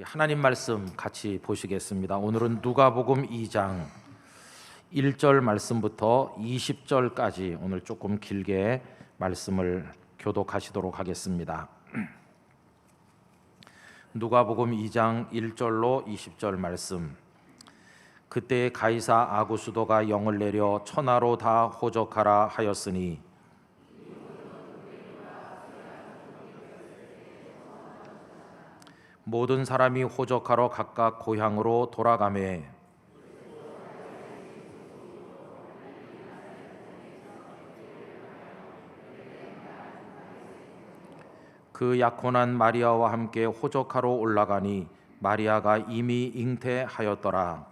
우리 하나님 말씀 같이 보시겠습니다. 오늘은 누가복음 2장 1절 말씀부터 20절까지 오늘 조금 길게 말씀을 교독하시도록 하겠습니다. 누가복음 2장 1절로 20절 말씀. 그때 가이사 아구수도가 영을 내려 천하로 다 호적하라 하였으니 모든 사람이 호적하러 각각 고향으로 돌아가매 그 약혼한 마리아와 함께 호적하러 올라가니 마리아가 이미 잉태하였더라.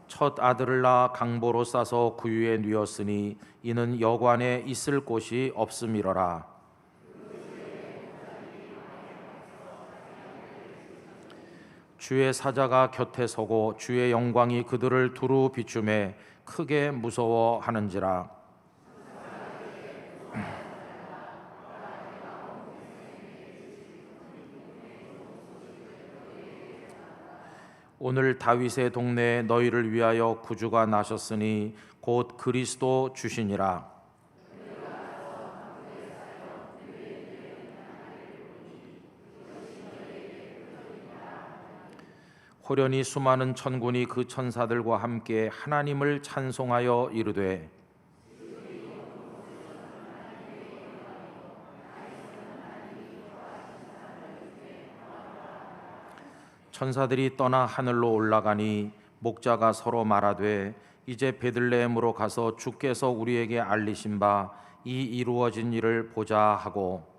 첫 아들을 낳아 강보로 싸서 구유에 누웠으니 이는 여관에 있을 곳이 없음이러라. 주의 사자가 곁에 서고 주의 영광이 그들을 두루 비추매 크게 무서워하는지라. 오늘 다윗의 동네에 너희를 위하여 구주가 나셨으니 곧 그리스도 주시니라. 호련히 수많은 천군이 그 천사들과 함께 하나님을 찬송하여 이르되 천사들이 떠나 하늘로 올라가니 목자가 서로 말하되 이제 베들레헴으로 가서 주께서 우리에게 알리신 바 이 이루어진 일을 보자 하고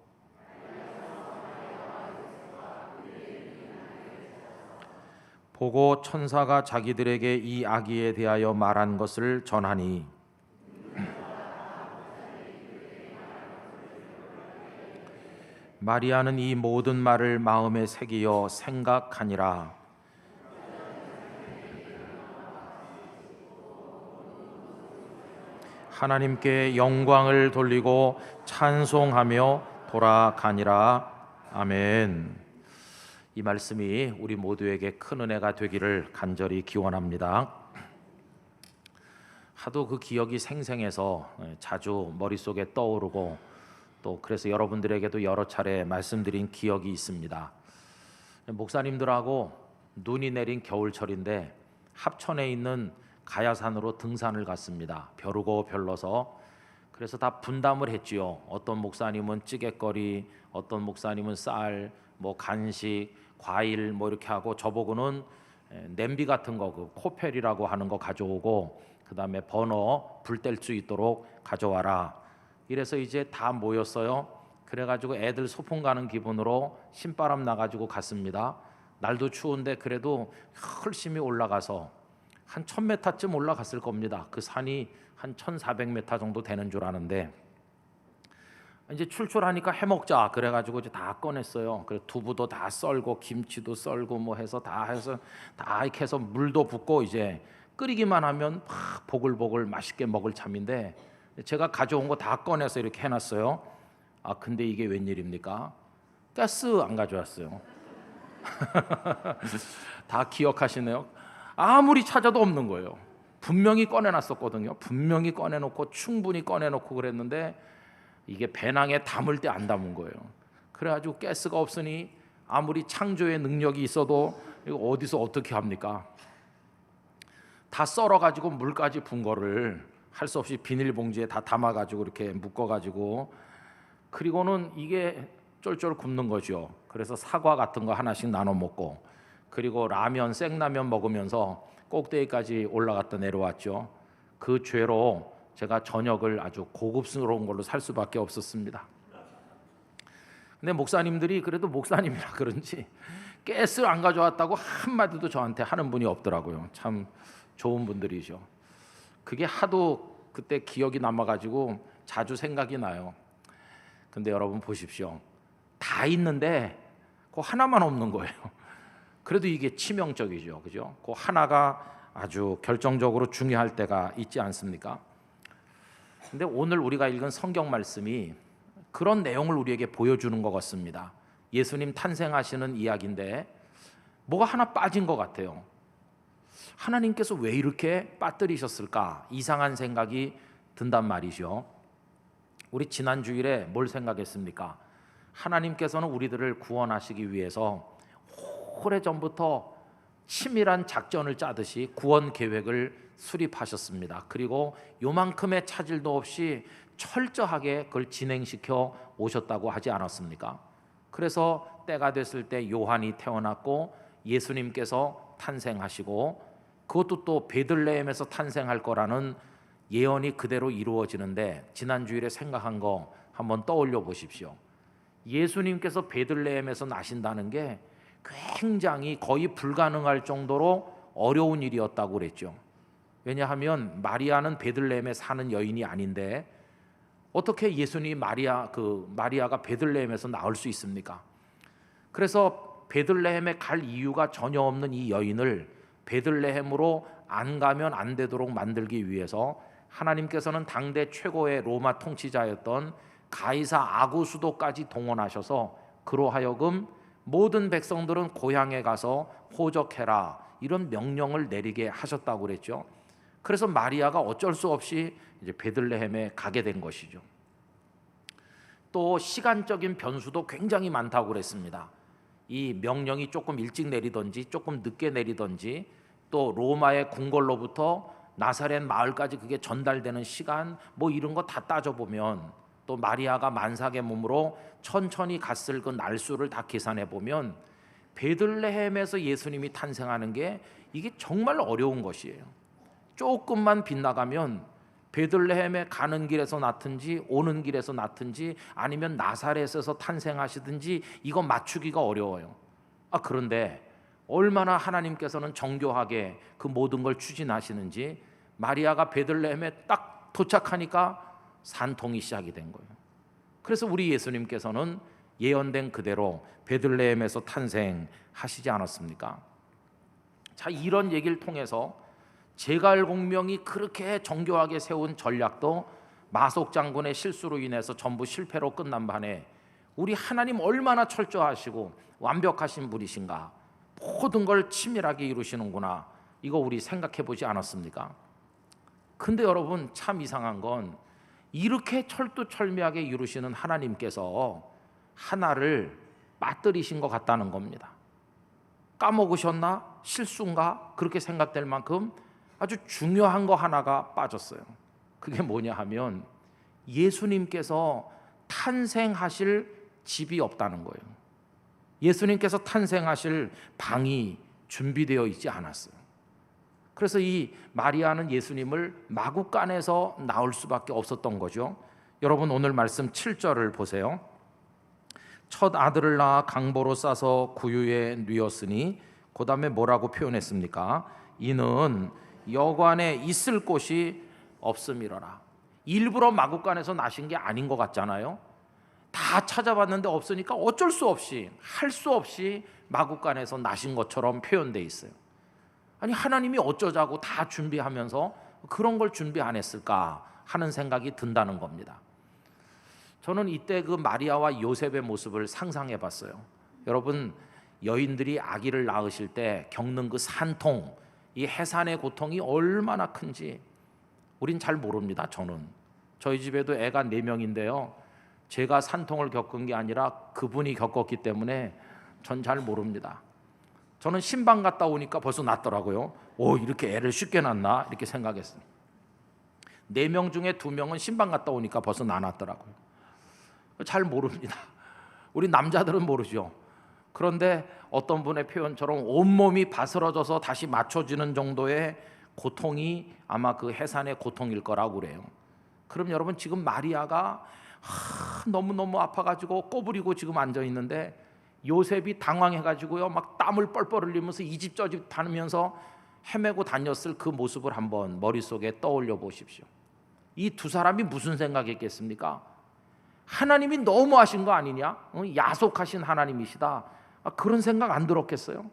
보고 천사가 자기들에게 이 아기에 대하여 말한 것을 전하니 마리아는 이 모든 말을 마음에 새기어 생각하니라. 하나님께 영광을 돌리고 찬송하며 돌아가니라. 아멘. 이 말씀이 우리 모두에게 큰 은혜가 되기를 간절히 기원합니다. 하도 그 기억이 생생해서 자주 머릿속에 떠오르고 또 그래서 여러분들에게도 여러 차례 말씀드린 기억이 있습니다. 목사님들하고 눈이 내린 겨울철인데 합천에 있는 가야산으로 등산을 갔습니다. 벼르고 별러서. 그래서 다 분담을 했지요. 어떤 목사님은 찌개거리, 어떤 목사님은 쌀, 뭐 간식, 과일 뭐 이렇게 하고 저보고는 냄비 같은 거, 그 코펠이라고 하는 거 가져오고 그다음에 버너 불 뗄 수 있도록 가져와라. 이래서 이제 다 모였어요. 그래가지고 애들 소풍 가는 기분으로 신바람 나가지고 갔습니다. 날도 추운데 그래도 열심히 올라가서 한 1000m쯤 올라갔을 겁니다. 그 산이 한 1400m 정도 되는 줄 아는데 이제 출출하니까 해먹자 그래가지고 이제 다 꺼냈어요. 그래 두부도 다 썰고 김치도 썰고 뭐 해서 다 이렇게 해서 물도 붓고 이제 끓이기만 하면 막 보글보글 맛있게 먹을 참인데 제가 가져온 거 다 꺼내서 이렇게 해놨어요. 아 근데 이게 웬일입니까? 가스 안 가져왔어요. 다 기억하시네요. 아무리 찾아도 없는 거예요. 분명히 꺼내놨었거든요. 분명히 꺼내놓고 충분히 꺼내놓고 그랬는데 이게 배낭에 담을 때 안 담은 거예요. 그래가지고 가스가 없으니 아무리 창조의 능력이 있어도 이거 어디서 어떻게 합니까? 다 썰어가지고 물까지 분 거를 할 수 없이 비닐봉지에 다 담아가지고 이렇게 묶어가지고 그리고는 이게 쫄쫄 굽는 거죠. 그래서 사과 같은 거 하나씩 나눠 먹고 그리고 라면, 생라면 먹으면서 꼭대기까지 올라갔다 내려왔죠. 그 죄로 제가 저녁을 아주 고급스러운 걸로 살 수밖에 없었습니다. 근데 목사님들이 그래도 목사님이라 그런지 가스를 안 가져왔다고 한마디도 저한테 하는 분이 없더라고요. 참 좋은 분들이죠. 그게 하도 그때 기억이 남아가지고 자주 생각이 나요. 근데 여러분 보십시오. 다 있는데 그 하나만 없는 거예요. 그래도 이게 치명적이죠. 그죠? 그 하나가 아주 결정적으로 중요할 때가 있지 않습니까? 근데 오늘 우리가 읽은 성경 말씀이 그런 내용을 우리에게 보여주는 것 같습니다. 예수님 탄생하시는 이야기인데 뭐가 하나 빠진 것 같아요. 하나님께서 왜 이렇게 빠뜨리셨을까? 이상한 생각이 든단 말이죠. 우리 지난 주일에 뭘 생각했습니까? 하나님께서는 우리들을 구원하시기 위해서 오래전부터 치밀한 작전을 짜듯이 구원 계획을 수립하셨습니다. 그리고 요만큼의 차질도 없이 철저하게 그걸 진행시켜 오셨다고 하지 않았습니까? 그래서 때가 됐을 때 요한이 태어났고 예수님께서 탄생하시고 그것도 또 베들레헴에서 탄생할 거라는 예언이 그대로 이루어지는데, 지난 주일에 생각한 거 한번 떠올려 보십시오. 예수님께서 베들레헴에서 나신다는 게 굉장히 거의 불가능할 정도로 어려운 일이었다고 그랬죠. 왜냐하면 마리아는 베들레헴에 사는 여인이 아닌데 어떻게 예수님이 마리아가 베들레헴에서 나올 수 있습니까? 그래서 베들레헴에 갈 이유가 전혀 없는 이 여인을 베들레헴으로 안 가면 안 되도록 만들기 위해서 하나님께서는 당대 최고의 로마 통치자였던 가이사 아구수도까지 동원하셔서 그로 하여금 모든 백성들은 고향에 가서 호적해라 이런 명령을 내리게 하셨다고 그랬죠. 그래서 마리아가 어쩔 수 없이 이제 베들레헴에 가게 된 것이죠. 또 시간적인 변수도 굉장히 많다고 그랬습니다. 이 명령이 조금 일찍 내리든지 조금 늦게 내리든지, 또 로마의 궁궐로부터 나사렛 마을까지 그게 전달되는 시간 뭐 이런 거 다 따져보면, 또 마리아가 만삭의 몸으로 천천히 갔을 그 날수를 다 계산해 보면 베들레헴에서 예수님이 탄생하는 게 이게 정말 어려운 것이에요. 조금만 빗나가면 베들레헴에 가는 길에서 낳든지 오는 길에서 낳든지 아니면 나사렛에서 탄생하시든지 이거 맞추기가 어려워요. 그런데 얼마나 하나님께서는 정교하게 그 모든 걸 추진하시는지, 마리아가 베들레헴에 딱 도착하니까 산통이 시작이 된 거예요. 그래서 우리 예수님께서는 예언된 그대로 베들레헴에서 탄생하시지 않았습니까? 자, 이런 얘기를 통해서 제갈공명이 그렇게 정교하게 세운 전략도 마속 장군의 실수로 인해서 전부 실패로 끝난 반에 우리 하나님 얼마나 철저하시고 완벽하신 분이신가, 모든 걸 치밀하게 이루시는구나, 이거 우리 생각해 보지 않았습니까? 근데 여러분, 참 이상한 건 이렇게 철두철미하게 이루시는 하나님께서 하나를 빠뜨리신 것 같다는 겁니다. 까먹으셨나? 실수인가? 그렇게 생각될 만큼 아주 중요한 거 하나가 빠졌어요. 그게 뭐냐 하면 예수님께서 탄생하실 집이 없다는 거예요. 예수님께서 탄생하실 방이 준비되어 있지 않았어요. 그래서 이 마리아는 예수님을 마구간에서 낳을 수밖에 없었던 거죠. 여러분, 오늘 말씀 7절을 보세요. 첫 아들을 낳아 강보로 싸서 구유에 뉘었으니, 그 다음에 뭐라고 표현했습니까? 이는 여관에 있을 곳이 없음이로라. 일부러 마구간에서 나신 게 아닌 것 같잖아요. 다 찾아봤는데 없으니까 어쩔 수 없이, 할 수 없이 마구간에서 나신 것처럼 표현돼 있어요. 아니, 하나님이 어쩌자고 다 준비하면서 그런 걸 준비 안 했을까 하는 생각이 든다는 겁니다. 저는 이때 그 마리아와 요셉의 모습을 상상해 봤어요. 여러분, 여인들이 아기를 낳으실 때 겪는 그 산통, 이 해산의 고통이 얼마나 큰지 우린 잘 모릅니다. 저희 집에도 애가 4명인데요 제가 산통을 겪은 게 아니라 그분이 겪었기 때문에 전 잘 모릅니다. 저는 신방 갔다 오니까 벌써 낳더라고요. 이렇게 애를 쉽게 낳나 이렇게 생각했어요. 4명 중에 2명은 신방 갔다 오니까 벌써 낳았더라고요. 잘 모릅니다. 우리 남자들은 모르죠. 그런데 어떤 분의 표현처럼 온몸이 바스러져서 다시 맞춰지는 정도의 고통이 아마 그 해산의 고통일 거라고 그래요. 그럼 여러분, 지금 마리아가 너무너무 아파가지고 꼬부리고 지금 앉아있는데 요셉이 당황해가지고요 막 땀을 뻘뻘 흘리면서 이 집 저 집 다니면서 헤매고 다녔을 그 모습을 한번 머릿속에 떠올려 보십시오. 이 두 사람이 무슨 생각했겠습니까? 하나님이 너무하신 거 아니냐? 야속하신 하나님이시다. 그런 생각 안 들었겠어요?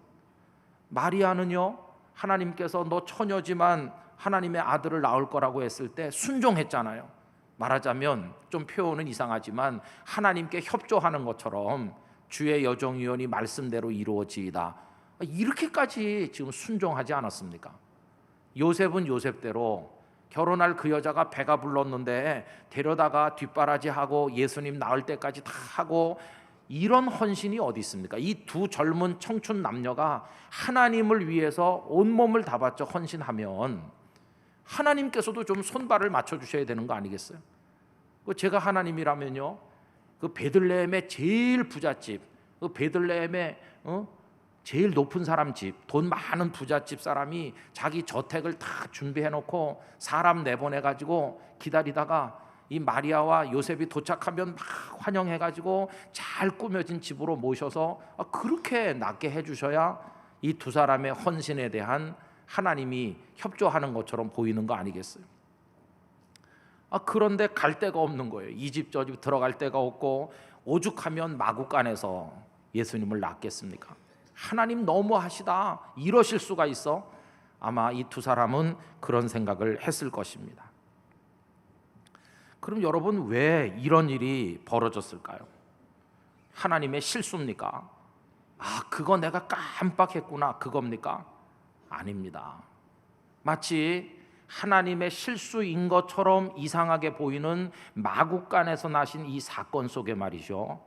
마리아는요, 하나님께서 너 처녀지만 하나님의 아들을 낳을 거라고 했을 때 순종했잖아요. 말하자면 좀 표현은 이상하지만 하나님께 협조하는 것처럼 주의 여정이오니 말씀대로 이루어지이다. 이렇게까지 지금 순종하지 않았습니까? 요셉은 요셉대로 결혼할 그 여자가 배가 불렀는데 데려다가 뒷바라지하고 예수님 낳을 때까지 다 하고, 이런 헌신이 어디 있습니까? 이 두 젊은 청춘 남녀가 하나님을 위해서 온몸을 다 바쳐 헌신하면 하나님께서도 좀 손발을 맞춰주셔야 되는 거 아니겠어요? 제가 하나님이라면요, 그 베들레헴의 제일 부잣집, 그 베들레헴의 제일 높은 사람 집, 돈 많은 부잣집 사람이 자기 저택을 다 준비해놓고 사람 내보내가지고 기다리다가 이 마리아와 요셉이 도착하면 막 환영해가지고 잘 꾸며진 집으로 모셔서 그렇게 낫게 해주셔야 이 두 사람의 헌신에 대한 하나님이 협조하는 것처럼 보이는 거 아니겠어요? 그런데 갈 데가 없는 거예요. 이 집 저 집 들어갈 데가 없고, 오죽하면 마구간에서 예수님을 낳겠습니까? 하나님 너무하시다, 이러실 수가 있어? 아마 이 두 사람은 그런 생각을 했을 것입니다. 그럼 여러분, 왜 이런 일이 벌어졌을까요? 하나님의 실수입니까? 그거 내가 깜빡했구나, 그겁니까? 아닙니다. 마치 하나님의 실수인 것처럼 이상하게 보이는 마국간에서 나신 이 사건 속에 말이죠,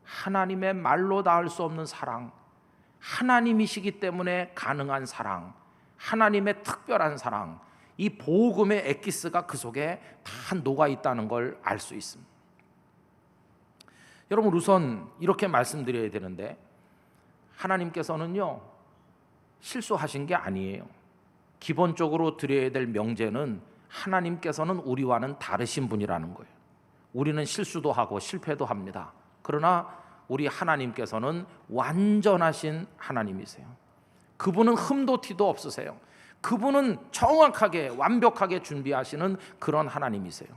하나님의 말로 닿을 수 없는 사랑, 하나님이시기 때문에 가능한 사랑, 하나님의 특별한 사랑, 이 복음의 엑기스가 그 속에 다 녹아 있다는 걸 알 수 있습니다. 여러분, 우선 이렇게 말씀드려야 되는데, 하나님께서는요 실수하신 게 아니에요. 기본적으로 드려야 될 명제는 하나님께서는 우리와는 다르신 분이라는 거예요. 우리는 실수도 하고 실패도 합니다. 그러나 우리 하나님께서는 완전하신 하나님이세요. 그분은 흠도 티도 없으세요. 그분은 정확하게 완벽하게 준비하시는 그런 하나님이세요.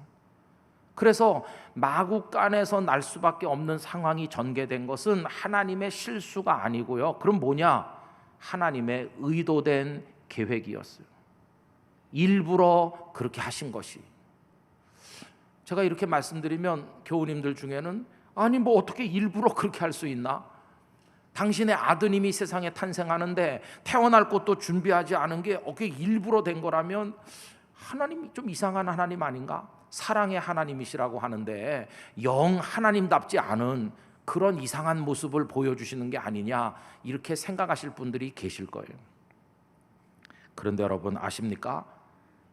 그래서 마국간에서 날 수밖에 없는 상황이 전개된 것은 하나님의 실수가 아니고요, 그럼 뭐냐? 하나님의 의도된 계획이었어요. 일부러 그렇게 하신 것이. 제가 이렇게 말씀드리면 교우님들 중에는 아니 뭐 어떻게 일부러 그렇게 할 수 있나? 당신의 아드님이 세상에 탄생하는데 태어날 것도 준비하지 않은 게 어떻게 일부러 된 거라면 하나님이 좀 이상한 하나님 아닌가? 사랑의 하나님이시라고 하는데 영 하나님답지 않은 그런 이상한 모습을 보여주시는 게 아니냐, 이렇게 생각하실 분들이 계실 거예요. 그런데 여러분 아십니까?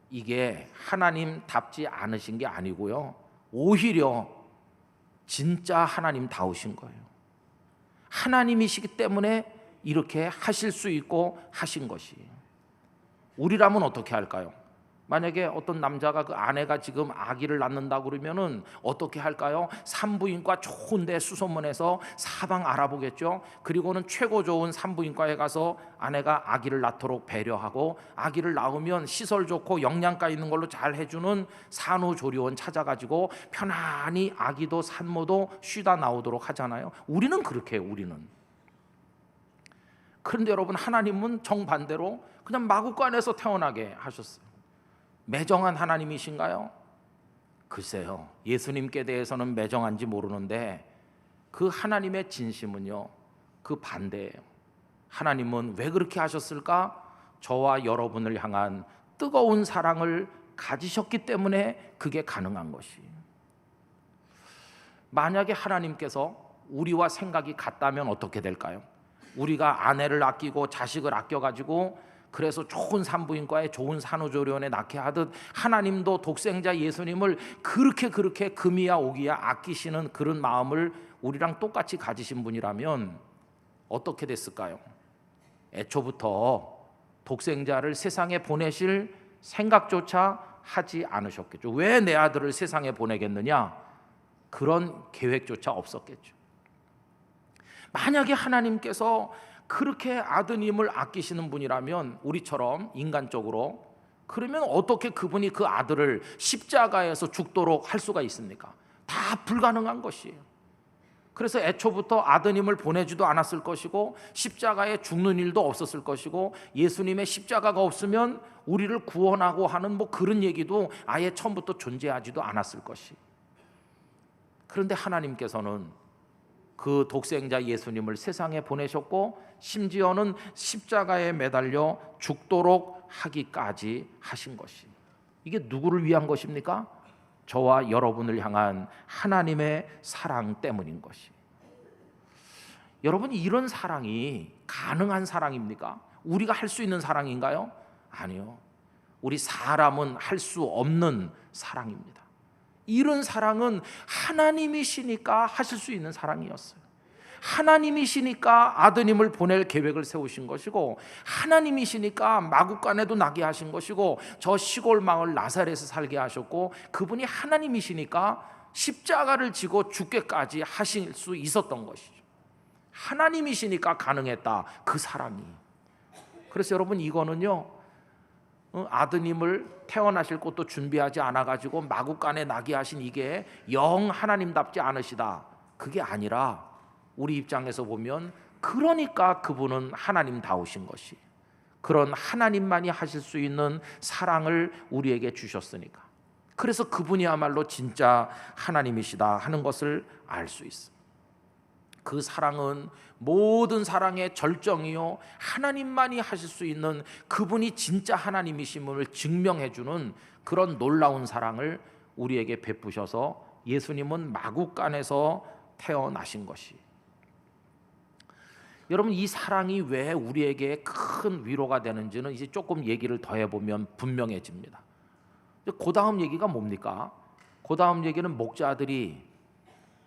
이게 하나님답지 않으신 게 아니고요, 오히려 진짜 하나님다우신 거예요. 하나님이시기 때문에 이렇게 하실 수 있고 하신 것이에요. 우리라면 어떻게 할까요? 만약에 어떤 남자가 그 아내가 지금 아기를 낳는다고 그러면은 어떻게 할까요? 산부인과 좋은데 수소문해서 사방 알아보겠죠. 그리고는 최고 좋은 산부인과에 가서 아내가 아기를 낳도록 배려하고, 아기를 낳으면 시설 좋고 영양가 있는 걸로 잘 해주는 산후조리원 찾아가지고 편안히 아기도 산모도 쉬다 나오도록 하잖아요. 우리는 그렇게 해요, 우리는. 그런데 여러분, 하나님은 정반대로 그냥 마구간에서 태어나게 하셨어요. 매정한 하나님이신가요? 글쎄요, 예수님께 대해서는 매정한지 모르는데 그 하나님의 진심은요 그 반대예요. 하나님은 왜 그렇게 하셨을까? 저와 여러분을 향한 뜨거운 사랑을 가지셨기 때문에 그게 가능한 것이에요. 만약에 하나님께서 우리와 생각이 같다면 어떻게 될까요? 우리가 아내를 아끼고 자식을 아껴가지고 그래서 좋은 산부인과에 좋은 산후조리원에 낳게 하듯 하나님도 독생자 예수님을 그렇게 금이야 오기야 아끼시는 그런 마음을 우리랑 똑같이 가지신 분이라면 어떻게 됐을까요? 애초부터 독생자를 세상에 보내실 생각조차 하지 않으셨겠죠. 왜 내 아들을 세상에 보내겠느냐? 그런 계획조차 없었겠죠. 만약에 하나님께서 그렇게 아드님을 아끼시는 분이라면 우리처럼 인간적으로, 그러면 어떻게 그분이 그 아들을 십자가에서 죽도록 할 수가 있습니까? 다 불가능한 것이에요. 그래서 애초부터 아드님을 보내지도 않았을 것이고 십자가에 죽는 일도 없었을 것이고 예수님의 십자가가 없으면 우리를 구원하고 하는 뭐 그런 얘기도 아예 처음부터 존재하지도 않았을 것이. 그런데 하나님께서는 그 독생자 예수님을 세상에 보내셨고 심지어는 십자가에 매달려 죽도록 하기까지 하신 것이, 이게 누구를 위한 것입니까? 저와 여러분을 향한 하나님의 사랑 때문인 것이. 여러분, 이런 사랑이 가능한 사랑입니까? 우리가 할 수 있는 사랑인가요? 아니요. 우리 사람은 할 수 없는 사랑입니다. 이런 사랑은 하나님이시니까 하실 수 있는 사랑이었어요. 하나님이시니까 아드님을 보낼 계획을 세우신 것이고, 하나님이시니까 마구간에도 나게 하신 것이고, 저 시골 마을 나사렛에 살게 하셨고, 그분이 하나님이시니까 십자가를 지고 죽게까지 하실 수 있었던 것이죠. 하나님이시니까 가능했다, 그 사랑이. 그래서 여러분, 이거는요, 아드님을 태어나실 곳도 준비하지 않아가지고 마구간에 나게 하신 이게 영 하나님답지 않으시다, 그게 아니라 우리 입장에서 보면 그러니까 그분은 하나님다우신 것이, 그런 하나님만이 하실 수 있는 사랑을 우리에게 주셨으니까, 그래서 그분이야말로 진짜 하나님이시다 하는 것을 알 수 있습니다. 그 사랑은 모든 사랑의 절정이요, 하나님만이 하실 수 있는 그분이 진짜 하나님이심을 증명해 주는 그런 놀라운 사랑을 우리에게 베푸셔서 예수님은 마구간에서 태어나신 것이. 여러분, 이 사랑이 왜 우리에게 큰 위로가 되는지는 이제 조금 얘기를 더 해보면 분명해집니다. 그 다음 얘기가 뭡니까? 그 다음 얘기는 목자들이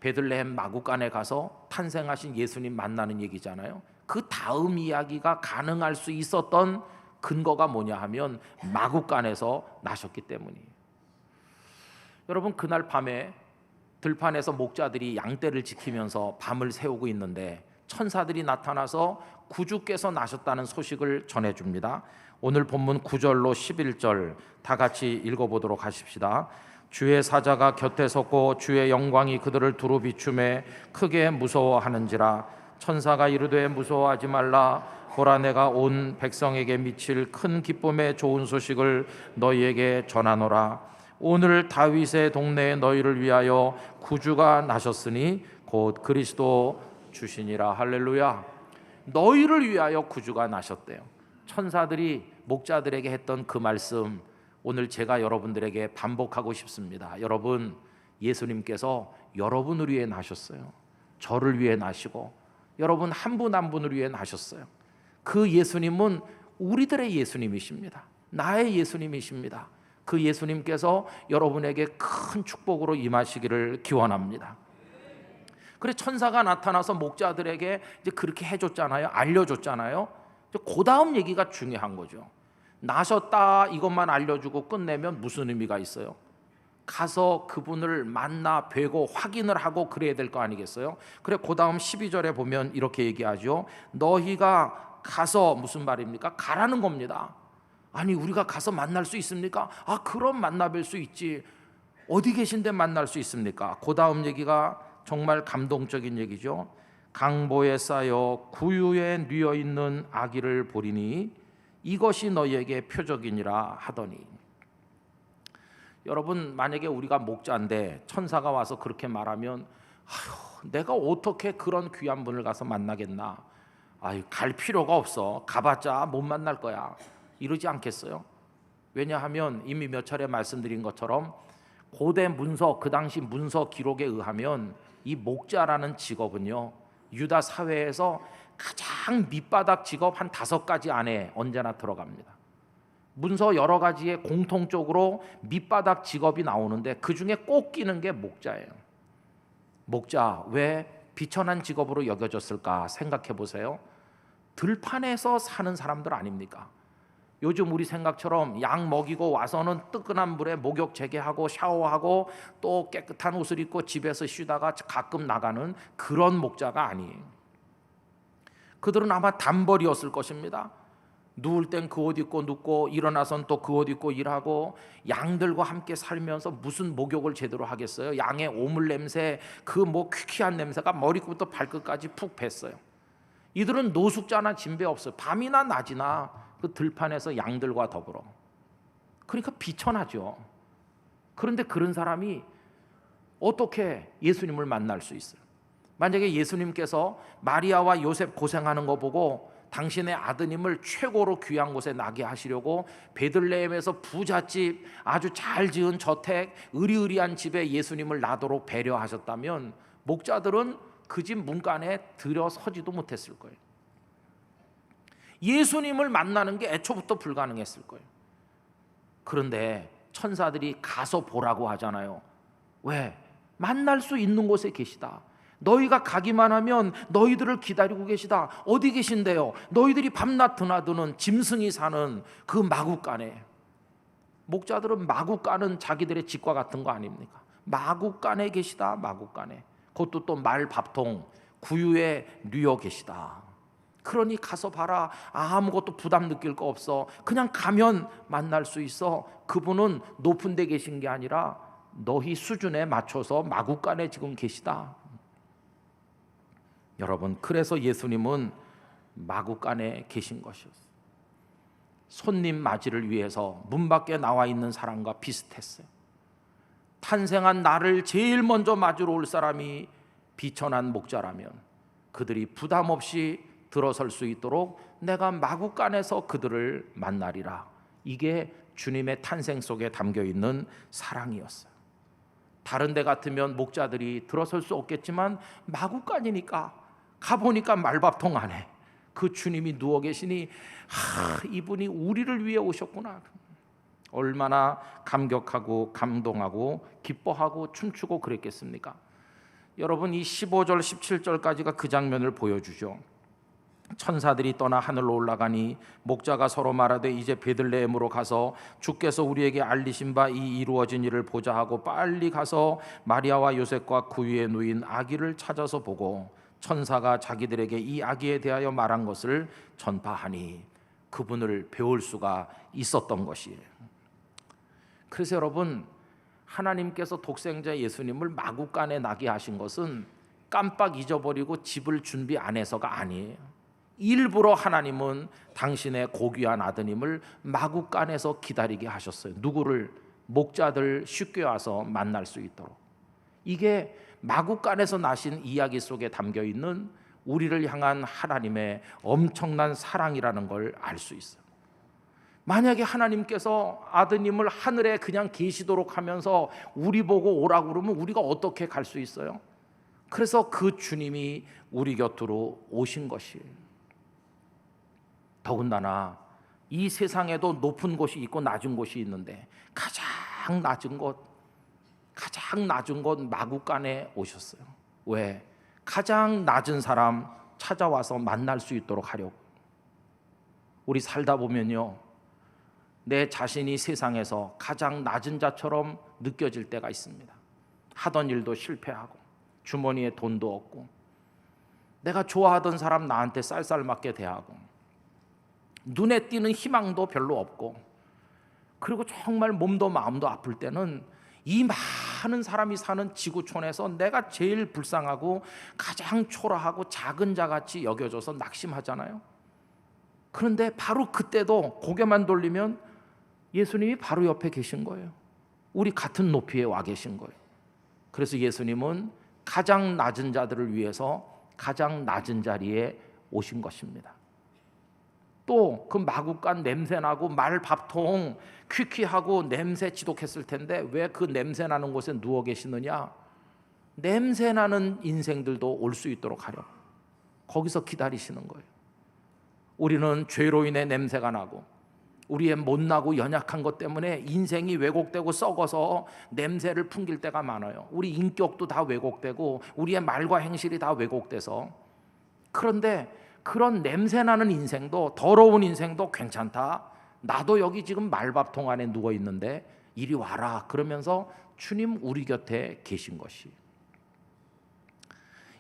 베들레헴 마구간에 가서 탄생하신 예수님 만나는 얘기잖아요. 그 다음 이야기가 가능할 수 있었던 근거가 뭐냐 하면 마구간에서 나셨기 때문이에요. 여러분, 그날 밤에 들판에서 목자들이 양떼를 지키면서 밤을 새우고 있는데 천사들이 나타나서 구주께서 나셨다는 소식을 전해줍니다. 오늘 본문 9절로 11절 다 같이 읽어보도록 하십시다. 주의 사자가 곁에 섰고 주의 영광이 그들을 두루 비추매 크게 무서워하는지라. 천사가 이르되 무서워하지 말라. 보라, 내가 온 백성에게 미칠 큰 기쁨의 좋은 소식을 너희에게 전하노라. 오늘 다윗의 동네에 너희를 위하여 구주가 나셨으니 곧 그리스도 주시니라. 할렐루야. 너희를 위하여 구주가 나셨대요. 천사들이 목자들에게 했던 그 말씀, 오늘 제가 여러분들에게 반복하고 싶습니다. 여러분, 예수님께서 여러분을 위해 나셨어요. 저를 위해 나시고 여러분 한 분 한 분을 위해 나셨어요. 그 예수님은 우리들의 예수님이십니다. 나의 예수님이십니다. 그 예수님께서 여러분에게 큰 축복으로 임하시기를 기원합니다. 그래, 천사가 나타나서 목자들에게 이제 그렇게 해줬잖아요. 알려줬잖아요. 그 다음 얘기가 중요한 거죠. 나셨다 이것만 알려주고 끝내면 무슨 의미가 있어요? 가서 그분을 만나 뵈고 확인을 하고 그래야 될 거 아니겠어요? 그래, 그 다음 12절에 보면 이렇게 얘기하죠. 너희가 가서, 무슨 말입니까? 가라는 겁니다. 아니, 우리가 가서 만날 수 있습니까? 아, 그럼 만나뵐 수 있지. 어디 계신데 만날 수 있습니까? 그 다음 얘기가 정말 감동적인 얘기죠. 강보에 쌓여 구유에 뉘어 있는 아기를 보리니 이것이 너희에게 표적이니라 하더니. 여러분, 만약에 우리가 목자인데 천사가 와서 그렇게 말하면, 아휴, 내가 어떻게 그런 귀한 분을 가서 만나겠나? 아유, 갈 필요가 없어. 가봤자 못 만날 거야. 이러지 않겠어요? 왜냐하면 이미 몇 차례 말씀드린 것처럼 고대 문서, 그 당시 문서 기록에 의하면 이 목자라는 직업은요, 유다 사회에서 가장 밑바닥 직업 한 5가지 안에 언제나 들어갑니다. 문서 여러 가지에 공통적으로 밑바닥 직업이 나오는데 그 중에 꼭 끼는 게 목자예요. 목자, 왜 비천한 직업으로 여겨졌을까 생각해 보세요. 들판에서 사는 사람들 아닙니까? 요즘 우리 생각처럼 양 먹이고 와서는 뜨끈한 물에 목욕 재개하고 샤워하고 또 깨끗한 옷을 입고 집에서 쉬다가 가끔 나가는 그런 목자가 아니에요. 그들은 아마 단벌이었을 것입니다. 누울 땐 그 옷 입고 눕고 일어나선 또 그 옷 입고 일하고 양들과 함께 살면서 무슨 목욕을 제대로 하겠어요? 양의 오물 냄새, 그 퀴퀴한 냄새가 머리부터 발끝까지 푹 뱄어요. 이들은 노숙자나 진배 없어요. 밤이나 낮이나 그 들판에서 양들과 더불어. 그러니까 비천하죠. 그런데 그런 사람이 어떻게 예수님을 만날 수 있어요? 만약에 예수님께서 마리아와 요셉 고생하는 거 보고 당신의 아드님을 최고로 귀한 곳에 나게 하시려고 베들레헴에서 부잣집, 아주 잘 지은 저택, 으리으리한 집에 예수님을 놔도록 배려하셨다면 목자들은 그 집 문간에 들어서지도 못했을 거예요. 예수님을 만나는 게 애초부터 불가능했을 거예요. 그런데 천사들이 가서 보라고 하잖아요. 왜? 만날 수 있는 곳에 계시다. 너희가 가기만 하면 너희들을 기다리고 계시다. 어디 계신데요? 너희들이 밤낮 드나드는 짐승이 사는 그 마구간에. 목자들은 마구간은 자기들의 집과 같은 거 아닙니까? 마구간에 계시다. 마구간에. 그것도 또 말 밥통 구유에 누워 계시다. 그러니 가서 봐라. 아무것도 부담 느낄 거 없어. 그냥 가면 만날 수 있어. 그분은 높은 데 계신 게 아니라 너희 수준에 맞춰서 마구간에 지금 계시다. 여러분, 그래서 예수님은 마구간에 계신 것이었어요. 손님 맞이를 위해서 문 밖에 나와 있는 사람과 비슷했어요. 탄생한 나를 제일 먼저 맞으러 올 사람이 비천한 목자라면 그들이 부담 없이 들어설 수 있도록 내가 마구간에서 그들을 만나리라. 이게 주님의 탄생 속에 담겨 있는 사랑이었어요. 다른 데 같으면 목자들이 들어설 수 없겠지만 마구간이니까 가보니까 말밥통 안에 그 주님이 누워 계시니 이분이 우리를 위해 오셨구나. 얼마나 감격하고 감동하고 기뻐하고 춤추고 그랬겠습니까? 여러분, 이 15절 17절까지가 그 장면을 보여주죠. 천사들이 떠나 하늘로 올라가니 목자가 서로 말하되 이제 베들레헴으로 가서 주께서 우리에게 알리신 바 이 이루어진 일을 보자 하고 빨리 가서 마리아와 요셉과 그 위에 누인 아기를 찾아서 보고 천사가 자기들에게 이 아기에 대하여 말한 것을 전파하니 그분을 배울 수가 있었던 것이에요. 그래서 여러분, 하나님께서 독생자 예수님을 마구간에 나게 하신 것은 깜빡 잊어버리고 집을 준비 안 해서가 아니에요. 일부러 하나님은 당신의 고귀한 아드님을 마구간에서 기다리게 하셨어요. 누구를? 목자들 쉽게 와서 만날 수 있도록. 이게 마구간에서 나신 이야기 속에 담겨 있는 우리를 향한 하나님의 엄청난 사랑이라는 걸 알 수 있어요. 만약에 하나님께서 아드님을 하늘에 그냥 계시도록 하면서 우리 보고 오라고 그러면 우리가 어떻게 갈 수 있어요? 그래서 그 주님이 우리 곁으로 오신 것이에요. 더군다나 이 세상에도 높은 곳이 있고 낮은 곳이 있는데 가장 낮은 곳 마구간에 오셨어요. 왜? 가장 낮은 사람 찾아와서 만날 수 있도록 하려고. 우리 살다 보면요, 내 자신이 세상에서 가장 낮은 자처럼 느껴질 때가 있습니다. 하던 일도 실패하고 주머니에 돈도 없고 내가 좋아하던 사람 나한테 쌀쌀맞게 대하고 눈에 띄는 희망도 별로 없고, 그리고 정말 몸도 마음도 아플 때는 이 많은 사람이 사는 지구촌에서 내가 제일 불쌍하고 가장 초라하고 작은 자같이 여겨져서 낙심하잖아요. 그런데 바로 그때도 고개만 돌리면 예수님이 바로 옆에 계신 거예요. 우리 같은 높이에 와 계신 거예요. 그래서 예수님은 가장 낮은 자들을 위해서 가장 낮은 자리에 오신 것입니다. 또 그 마구간 냄새나고 말밥통 퀴퀴하고 냄새 지독했을 텐데 왜 그 냄새나는 곳에 누워 계시느냐? 냄새나는 인생들도 올 수 있도록 하려고 거기서 기다리시는 거예요. 우리는 죄로 인해 냄새가 나고 우리의 못나고 연약한 것 때문에 인생이 왜곡되고 썩어서 냄새를 풍길 때가 많아요. 우리 인격도 다 왜곡되고 우리의 말과 행실이 다 왜곡돼서. 그런데 그런 냄새나는 인생도, 더러운 인생도 괜찮다. 나도 여기 지금 말밥통 안에 누워 있는데 이리 와라. 그러면서 주님 우리 곁에 계신 것이.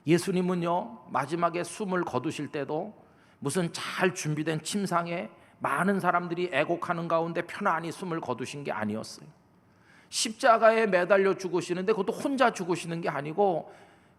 예수님은요, 마지막에 숨을 거두실 때도 무슨 잘 준비된 침상에 많은 사람들이 애곡하는 가운데 편안히 숨을 거두신 게 아니었어요. 십자가에 매달려 죽으시는데 그것도 혼자 죽으시는 게 아니고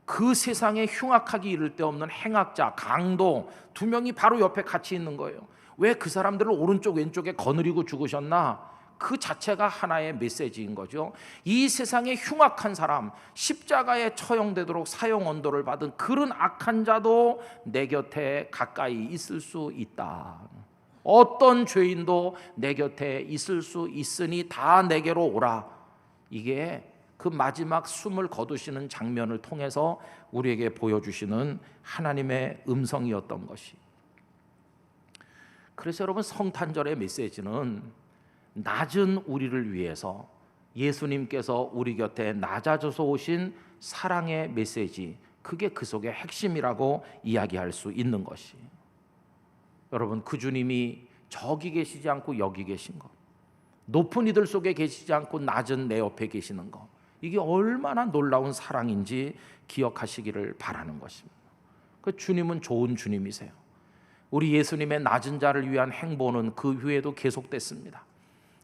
그 세상에 흉악하기 이를 데 없는 행악자, 강도 두 명이 바로 옆에 같이 있는 거예요. 왜 그 사람들을 오른쪽 왼쪽에 거느리고 죽으셨나? 그 자체가 하나의 메시지인 거죠. 이 세상에 흉악한 사람, 십자가에 처형되도록 사형 언도를 받은 그런 악한 자도 내 곁에 가까이 있을 수 있다. 어떤 죄인도 내 곁에 있을 수 있으니 다 내게로 오라. 이게 그 마지막 숨을 거두시는 장면을 통해서 우리에게 보여주시는 하나님의 음성이었던 것이. 그래서 여러분, 성탄절의 메시지는 낮은 우리를 위해서 예수님께서 우리 곁에 낮아져서 오신 사랑의 메시지, 그게 그 속의 핵심이라고 이야기할 수 있는 것이. 여러분, 그 주님이 저기 계시지 않고 여기 계신 것, 높은 이들 속에 계시지 않고 낮은 내 옆에 계시는 것, 이게 얼마나 놀라운 사랑인지 기억하시기를 바라는 것입니다. 그 주님은 좋은 주님이세요. 우리 예수님의 낮은 자를 위한 행보는 그 후에도 계속됐습니다.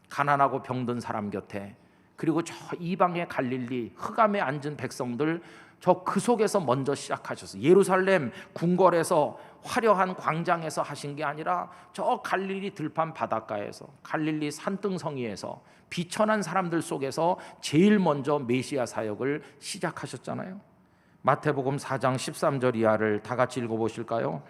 가난하고 병든 사람 곁에, 그리고 저 이방의 갈릴리 흑암에 앉은 백성들, 저 그 속에서 먼저 시작하셨어요. 예루살렘 궁궐에서 화려한 광장에서 하신 게 아니라 저 갈릴리 들판 바닷가에서, 갈릴리 산등성이에서 비천한 사람들 속에서 제일 먼저 메시아 사역을 시작하셨잖아요. 마태복음 4장 13절 이하를 다 같이 읽어보실까요?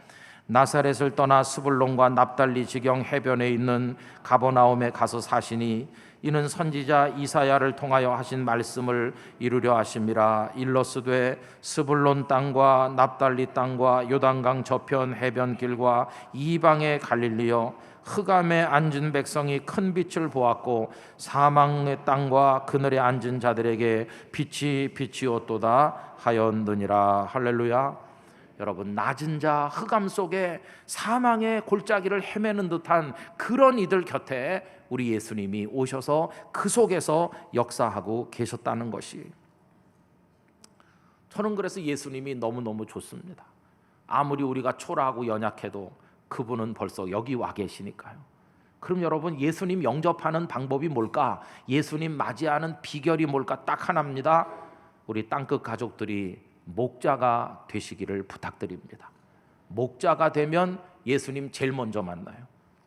나사렛을 떠나 스불론과 납달리 지경 해변에 있는 가버나움에 가서 사시니 이는 선지자 이사야를 통하여 하신 말씀을 이루려 하심이라. 일러스되 스불론 땅과 납달리 땅과 요단강 저편 해변길과 이방의 갈릴리여, 흑암에 앉은 백성이 큰 빛을 보았고 사망의 땅과 그늘에 앉은 자들에게 빛이 비치었도다 하였느니라. 할렐루야. 여러분, 낮은 자, 흑암 속에 사망의 골짜기를 헤매는 듯한 그런 이들 곁에 우리 예수님이 오셔서 그 속에서 역사하고 계셨다는 것이, 저는 그래서 예수님이 너무너무 좋습니다. 아무리 우리가 초라하고 연약해도 그분은 벌써 여기 와 계시니까요. 그럼 여러분, 예수님 영접하는 방법이 뭘까? 예수님 맞이하는 비결이 뭘까? 딱 하나입니다. 우리 땅끝 가족들이 목자가 되시기를 부탁드립니다. 목자가 되면 예수님 제일 먼저 만나요.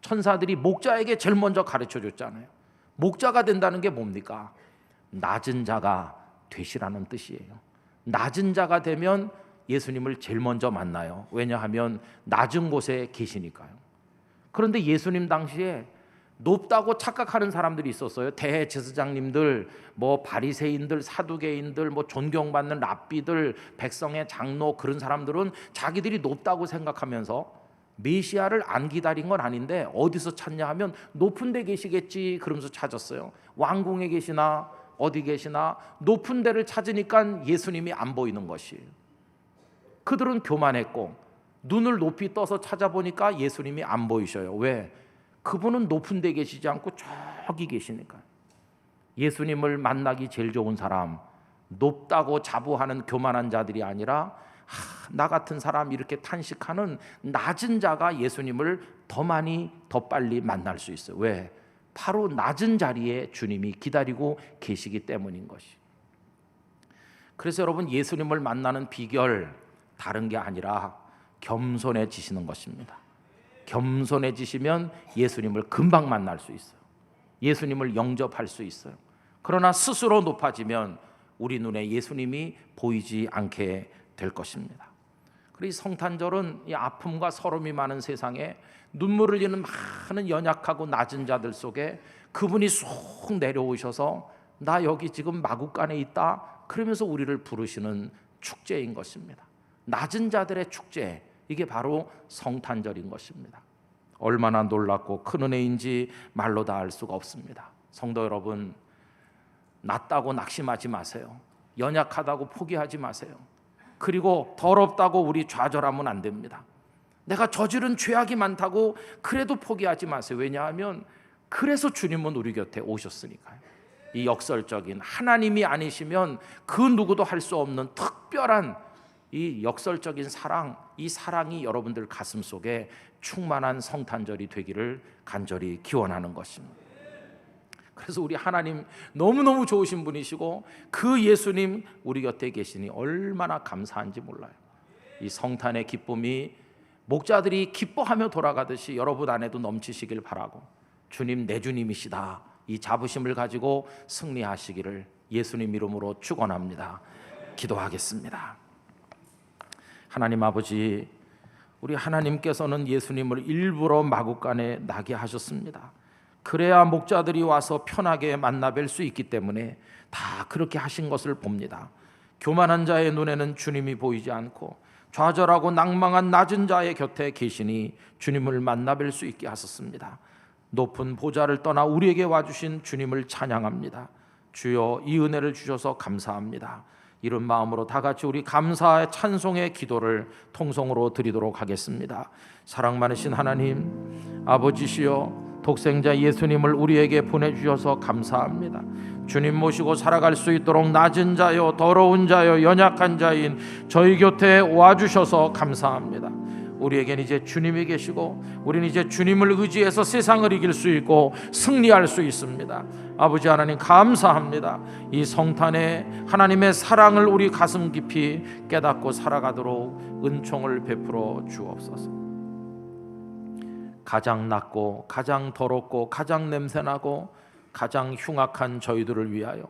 천사들이 목자에게 제일 먼저 가르쳐 줬잖아요. 목자가 된다는 게 뭡니까? 낮은 자가 되시라는 뜻이에요. 낮은 자가 되면 예수님을 제일 먼저 만나요. 왜냐하면 낮은 곳에 계시니까요. 그런데 예수님 당시에 높다고 착각하는 사람들이 있었어요. 대제사장님들, 뭐 바리새인들, 사두개인들, 뭐 존경받는 랍비들, 백성의 장로, 그런 사람들은 자기들이 높다고 생각하면서 메시아를 안 기다린 건 아닌데 어디서 찾냐 하면 높은 데 계시겠지 그러면서 찾았어요. 왕궁에 계시나 어디 계시나 높은 데를 찾으니까 예수님이 안 보이는 것이에요. 그들은 교만했고 눈을 높이 떠서 찾아보니까 예수님이 안 보이셔요. 왜? 그분은 높은 데 계시지 않고 저기 계시니까. 예수님을 만나기 제일 좋은 사람, 높다고 자부하는 교만한 자들이 아니라 나 같은 사람 이렇게 탄식하는 낮은 자가 예수님을 더 많이 더 빨리 만날 수 있어요. 왜? 바로 낮은 자리에 주님이 기다리고 계시기 때문인 것이. 그래서 여러분, 예수님을 만나는 비결 다른 게 아니라 겸손해지시는 것입니다. 겸손해지시면 예수님을 금방 만날 수 있어요. 예수님을 영접할 수 있어요. 그러나 스스로 높아지면 우리 눈에 예수님이 보이지 않게 될 것입니다. 그리고 이 성탄절은 이 아픔과 서름이 많은 세상에 눈물을 흘리는 많은 연약하고 낮은 자들 속에 그분이 쑥 내려오셔서 나 여기 지금 마구간에 있다 그러면서 우리를 부르시는 축제인 것입니다. 낮은 자들의 축제, 이게 바로 성탄절인 것입니다. 얼마나 놀랍고 큰 은혜인지 말로 다 알 수가 없습니다. 성도 여러분, 낮다고 낙심하지 마세요. 연약하다고 포기하지 마세요. 그리고 더럽다고 우리 좌절하면 안 됩니다. 내가 저지른 죄악이 많다고 그래도 포기하지 마세요. 왜냐하면 그래서 주님은 우리 곁에 오셨으니까요. 이 역설적인, 하나님이 아니시면 그 누구도 할 수 없는 특별한 이 역설적인 사랑, 이 사랑이 여러분들 가슴 속에 충만한 성탄절이 되기를 간절히 기원하는 것입니다. 그래서 우리 하나님 너무너무 좋으신 분이시고 그 예수님 우리 곁에 계시니 얼마나 감사한지 몰라요. 이 성탄의 기쁨이 목자들이 기뻐하며 돌아가듯이 여러분 안에도 넘치시길 바라고, 주님 내 주님이시다, 이 자부심을 가지고 승리하시기를 예수님 이름으로 축원합니다. 기도하겠습니다. 하나님 아버지, 우리 하나님께서는 예수님을 일부러 마구간에 나게 하셨습니다. 그래야 목자들이 와서 편하게 만나뵐 수 있기 때문에 다 그렇게 하신 것을 봅니다. 교만한 자의 눈에는 주님이 보이지 않고 좌절하고 낭망한 낮은 자의 곁에 계시니 주님을 만나뵐 수 있게 하셨습니다. 높은 보좌를 떠나 우리에게 와주신 주님을 찬양합니다. 주여, 이 은혜를 주셔서 감사합니다. 이런 마음으로 다 같이 우리 감사의 찬송의 기도를 통성으로 드리도록 하겠습니다. 사랑 많으신 하나님 아버지시여, 독생자 예수님을 우리에게 보내주셔서 감사합니다. 주님 모시고 살아갈 수 있도록 낮은 자요, 더러운 자요, 연약한 자인 저희 곁에 와주셔서 감사합니다. 우리에겐 이제 주님이 계시고 우리는 이제 주님을 의지해서 세상을 이길 수 있고 승리할 수 있습니다. 아버지 하나님 감사합니다. 이 성탄에 하나님의 사랑을 우리 가슴 깊이 깨닫고 살아가도록 은총을 베풀어 주옵소서. 가장 낮고 가장 더럽고 가장 냄새나고 가장 흉악한 저희들을 위하여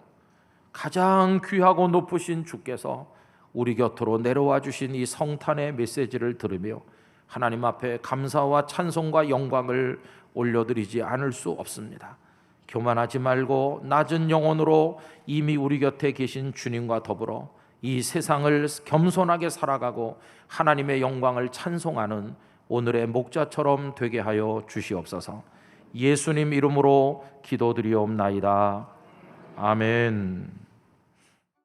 가장 귀하고 높으신 주께서 우리 곁으로 내려와 주신 이 성탄의 메시지를 들으며 하나님 앞에 감사와 찬송과 영광을 올려드리지 않을 수 없습니다. 교만하지 말고 낮은 영혼으로 이미 우리 곁에 계신 주님과 더불어 이 세상을 겸손하게 살아가고 하나님의 영광을 찬송하는 오늘의 목자처럼 되게 하여 주시옵소서. 예수님 이름으로 기도드리옵나이다. 아멘.